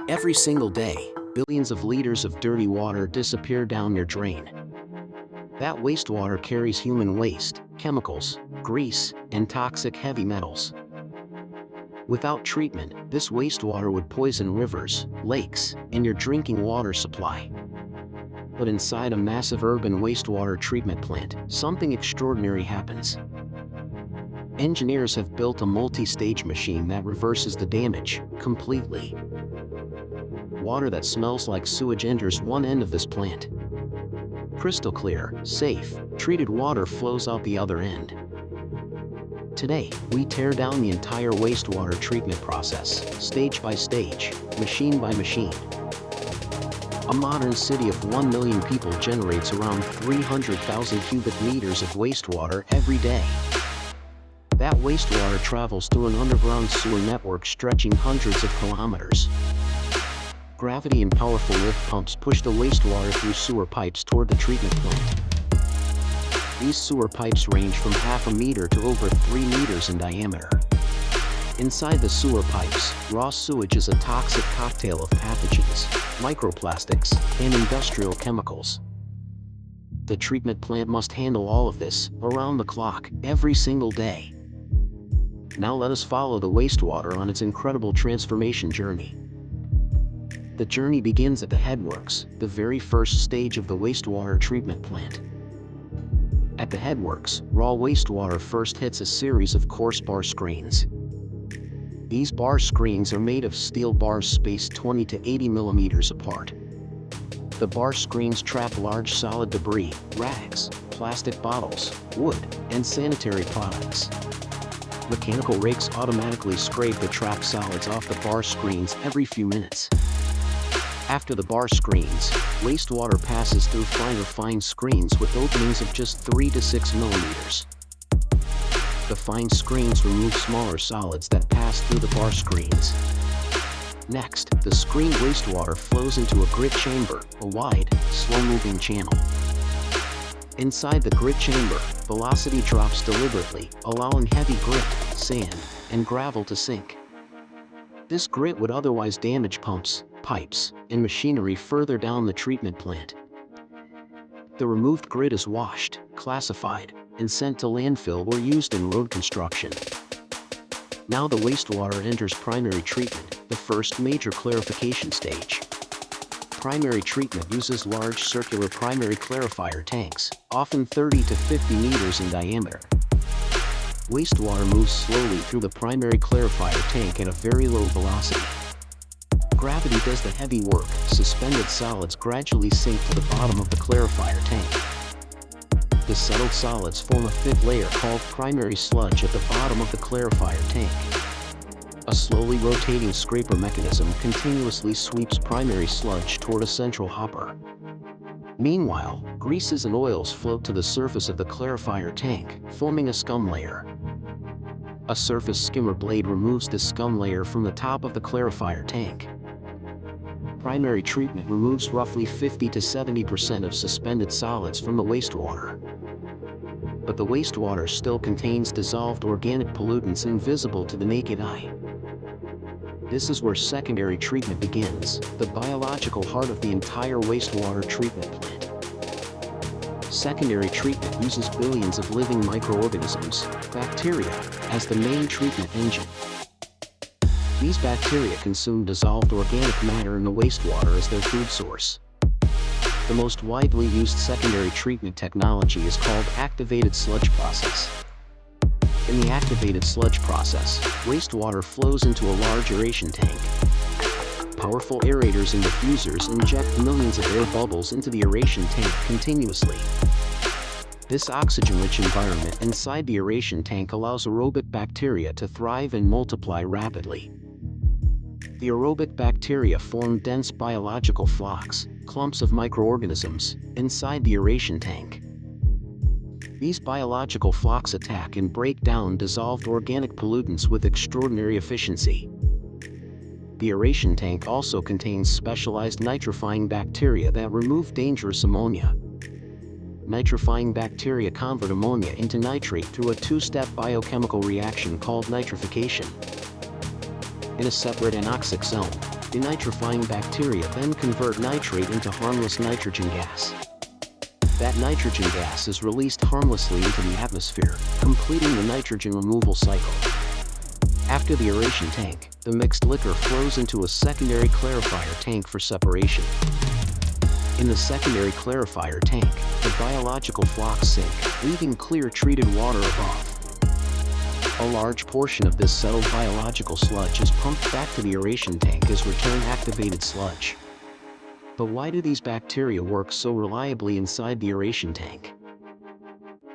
Every single day, billions of liters of dirty water disappear down your drain. That wastewater carries human waste, chemicals, grease, and toxic heavy metals. Without treatment, this wastewater would poison rivers, lakes, and your drinking water supply. But inside a massive urban wastewater treatment plant, something extraordinary happens. Engineers have built a multi-stage machine that reverses the damage completely. Water that smells like sewage enters one end of this plant. Crystal clear, safe, treated water flows out the other end. Today, we tear down the entire wastewater treatment process, stage by stage, machine by machine. A modern city of 1 million people generates around 300,000 cubic meters of wastewater every day. That wastewater travels through an underground sewer network stretching hundreds of kilometers. Gravity and powerful lift pumps push the wastewater through sewer pipes toward the treatment plant. These sewer pipes range from half a meter to over 3 meters in diameter. Inside the sewer pipes, raw sewage is a toxic cocktail of pathogens, microplastics, and industrial chemicals. The treatment plant must handle all of this, around the clock, every single day. Now let us follow the wastewater on its incredible transformation journey. The journey begins at the headworks, the very first stage of the wastewater treatment plant. At the headworks, raw wastewater first hits a series of coarse bar screens. These bar screens are made of steel bars spaced 20 to 80 millimeters apart. The bar screens trap large solid debris, rags, plastic bottles, wood, and sanitary products. Mechanical rakes automatically scrape the trapped solids off the bar screens every few minutes. After the bar screens, wastewater passes through fine screens with openings of just 3 to 6 millimeters. The fine screens remove smaller solids that pass through the bar screens. Next, the screened wastewater flows into a grit chamber, a wide, slow-moving channel. Inside the grit chamber, velocity drops deliberately, allowing heavy grit, sand, and gravel to sink. This grit would otherwise damage pumps, pipes, and machinery further down the treatment plant. The removed grit is washed, classified, and sent to landfill or used in road construction. Now the wastewater enters primary treatment, the first major clarification stage. Primary treatment uses large circular primary clarifier tanks, often 30 to 50 meters in diameter. Wastewater moves slowly through the primary clarifier tank at a very low velocity. Gravity does the heavy work. Suspended solids gradually sink to the bottom of the clarifier tank. The settled solids form a thick layer called primary sludge at the bottom of the clarifier tank. A slowly rotating scraper mechanism continuously sweeps primary sludge toward a central hopper. Meanwhile, greases and oils float to the surface of the clarifier tank, forming a scum layer. A surface skimmer blade removes this scum layer from the top of the clarifier tank. Primary treatment removes roughly 50 to 70% of suspended solids from the wastewater. But the wastewater still contains dissolved organic pollutants invisible to the naked eye. This is where secondary treatment begins, the biological heart of the entire wastewater treatment plant. Secondary treatment uses billions of living microorganisms, bacteria, as the main treatment engine. These bacteria consume dissolved organic matter in the wastewater as their food source. The most widely used secondary treatment technology is called activated sludge process. In the activated sludge process, wastewater flows into a large aeration tank. Powerful aerators and diffusers inject millions of air bubbles into the aeration tank continuously. This oxygen-rich environment inside the aeration tank allows aerobic bacteria to thrive and multiply rapidly. The aerobic bacteria form dense biological flocks, clumps of microorganisms, inside the aeration tank. These biological flocks attack and break down dissolved organic pollutants with extraordinary efficiency. The aeration tank also contains specialized nitrifying bacteria that remove dangerous ammonia. Nitrifying bacteria convert ammonia into nitrate through a two-step biochemical reaction called nitrification. In a separate anoxic zone, denitrifying bacteria then convert nitrate into harmless nitrogen gas. That nitrogen gas is released harmlessly into the atmosphere, completing the nitrogen removal cycle. After the aeration tank, the mixed liquor flows into a secondary clarifier tank for separation. In the secondary clarifier tank, the biological flocks sink, leaving clear treated water above. A large portion of this settled biological sludge is pumped back to the aeration tank as return-activated sludge. But why do these bacteria work so reliably inside the aeration tank?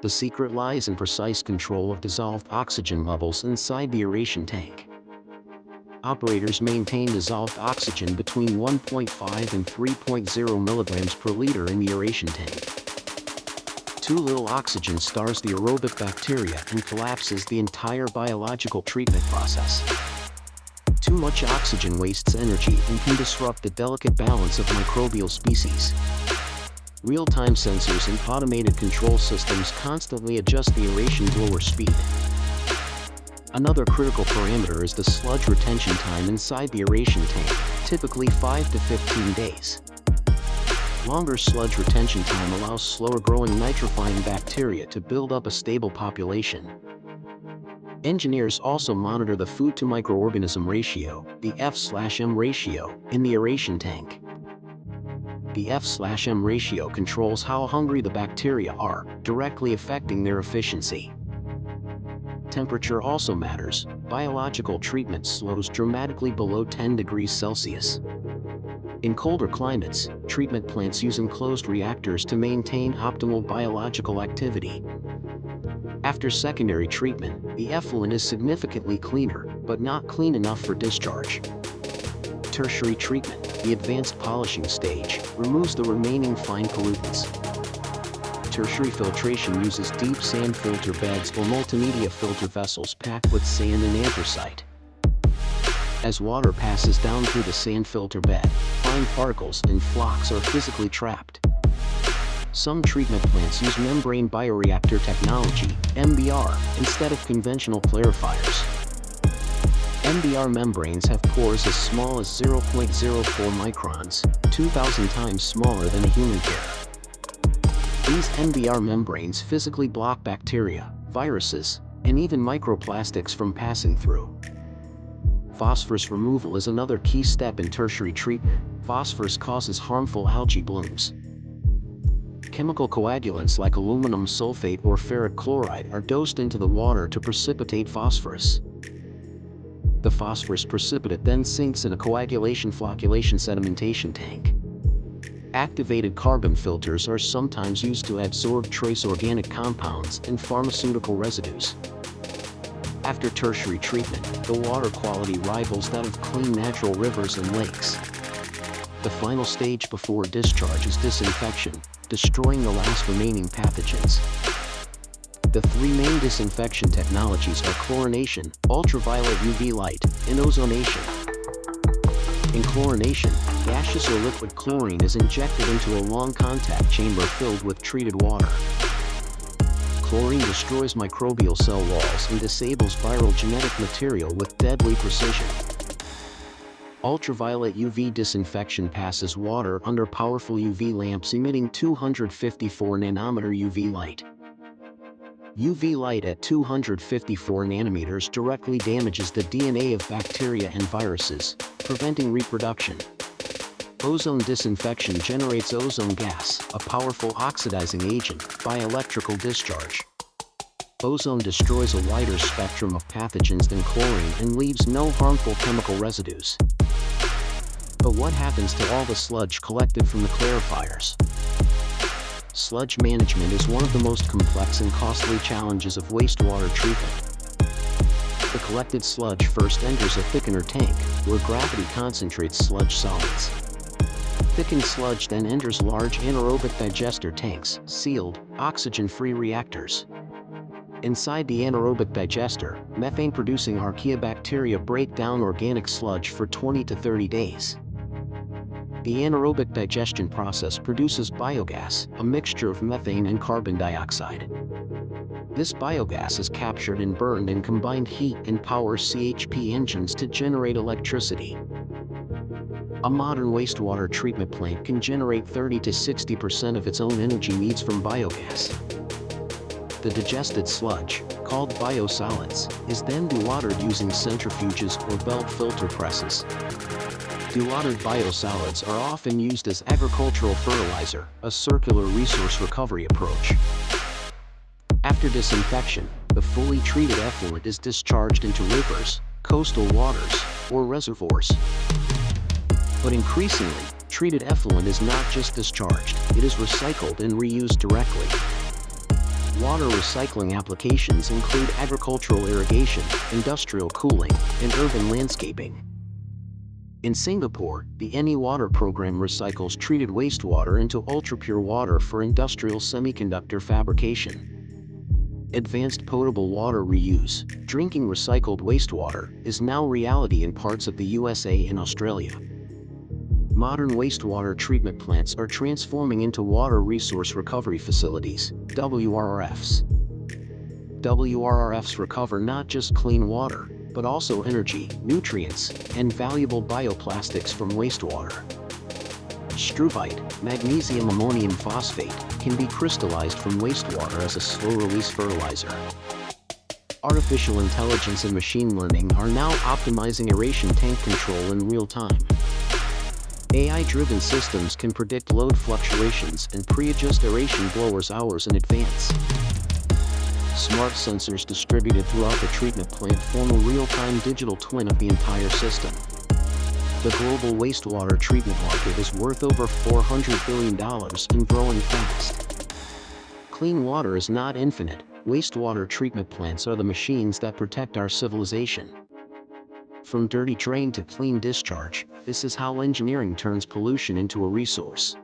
The secret lies in precise control of dissolved oxygen levels inside the aeration tank. Operators maintain dissolved oxygen between 1.5 and 3.0 milligrams per liter in the aeration tank. Too little oxygen stars the aerobic bacteria and collapses the entire biological treatment process. Too much oxygen wastes energy and can disrupt the delicate balance of microbial species. Real-time sensors and automated control systems constantly adjust the aeration blower speed. Another critical parameter is the sludge retention time inside the aeration tank, typically 5 to 15 days. Longer sludge retention time allows slower-growing nitrifying bacteria to build up a stable population. Engineers also monitor the food-to-microorganism ratio, the F/M ratio, in the aeration tank. The F/M ratio controls how hungry the bacteria are, directly affecting their efficiency. Temperature also matters. Biological treatment slows dramatically below 10 degrees Celsius. In colder climates, treatment plants use enclosed reactors to maintain optimal biological activity. After secondary treatment, the effluent is significantly cleaner, but not clean enough for discharge. Tertiary treatment, the advanced polishing stage, removes the remaining fine pollutants. Tertiary filtration uses deep sand filter beds or multimedia filter vessels packed with sand and anthracite. As water passes down through the sand filter bed, fine particles and flocks are physically trapped. Some treatment plants use membrane bioreactor technology, MBR, instead of conventional clarifiers. MBR membranes have pores as small as 0.04 microns, 2,000 times smaller than a human hair. These MBR membranes physically block bacteria, viruses, and even microplastics from passing through. Phosphorus removal is another key step in tertiary treatment. Phosphorus causes harmful algae blooms. Chemical coagulants like aluminum sulfate or ferric chloride are dosed into the water to precipitate phosphorus. The phosphorus precipitate then sinks in a coagulation flocculation sedimentation tank. Activated carbon filters are sometimes used to absorb trace organic compounds and pharmaceutical residues. After tertiary treatment, the water quality rivals that of clean natural rivers and lakes. The final stage before discharge is disinfection, destroying the last remaining pathogens. The three main disinfection technologies are chlorination, ultraviolet UV light, and ozonation. In chlorination, gaseous or liquid chlorine is injected into a long contact chamber filled with treated water. Chlorine destroys microbial cell walls and disables viral genetic material with deadly precision. Ultraviolet UV disinfection passes water under powerful UV lamps emitting 254 nanometer UV light. UV light at 254 nanometers directly damages the DNA of bacteria and viruses, preventing reproduction. Ozone disinfection generates ozone gas, a powerful oxidizing agent, by electrical discharge. Ozone destroys a wider spectrum of pathogens than chlorine and leaves no harmful chemical residues. But what happens to all the sludge collected from the clarifiers? Sludge management is one of the most complex and costly challenges of wastewater treatment. The collected sludge first enters a thickener tank, where gravity concentrates sludge solids. Thickened sludge then enters large anaerobic digester tanks, sealed, oxygen-free reactors. Inside the anaerobic digester, methane-producing archaeobacteria break down organic sludge for 20 to 30 days. The anaerobic digestion process produces biogas, a mixture of methane and carbon dioxide. This biogas is captured and burned in combined heat and power CHP engines to generate electricity. A modern wastewater treatment plant can generate 30 to 60% of its own energy needs from biogas. The digested sludge, called biosolids, is then dewatered using centrifuges or belt filter presses. Dewatered biosolids are often used as agricultural fertilizer, a circular resource recovery approach. After disinfection, the fully treated effluent is discharged into rivers, coastal waters, or reservoirs. But increasingly, treated effluent is not just discharged, it is recycled and reused directly. Water recycling applications include agricultural irrigation, industrial cooling, and urban landscaping. In Singapore, the Any Water program recycles treated wastewater into ultrapure water for industrial semiconductor fabrication. Advanced potable water reuse, drinking recycled wastewater, is now reality in parts of the USA and Australia. Modern wastewater treatment plants are transforming into water resource recovery facilities, WRRFs. WRRFs recover not just clean water, but also energy, nutrients, and valuable bioplastics from wastewater. Struvite, magnesium ammonium phosphate, can be crystallized from wastewater as a slow-release fertilizer. Artificial intelligence and machine learning are now optimizing aeration tank control in real time. AI-driven systems can predict load fluctuations and pre-adjust aeration blowers hours in advance. Smart sensors distributed throughout the treatment plant form a real-time digital twin of the entire system. The global wastewater treatment market is worth over $400 billion and growing fast. Clean water is not infinite. Wastewater treatment plants are the machines that protect our civilization. From dirty drain to clean discharge, this is how engineering turns pollution into a resource.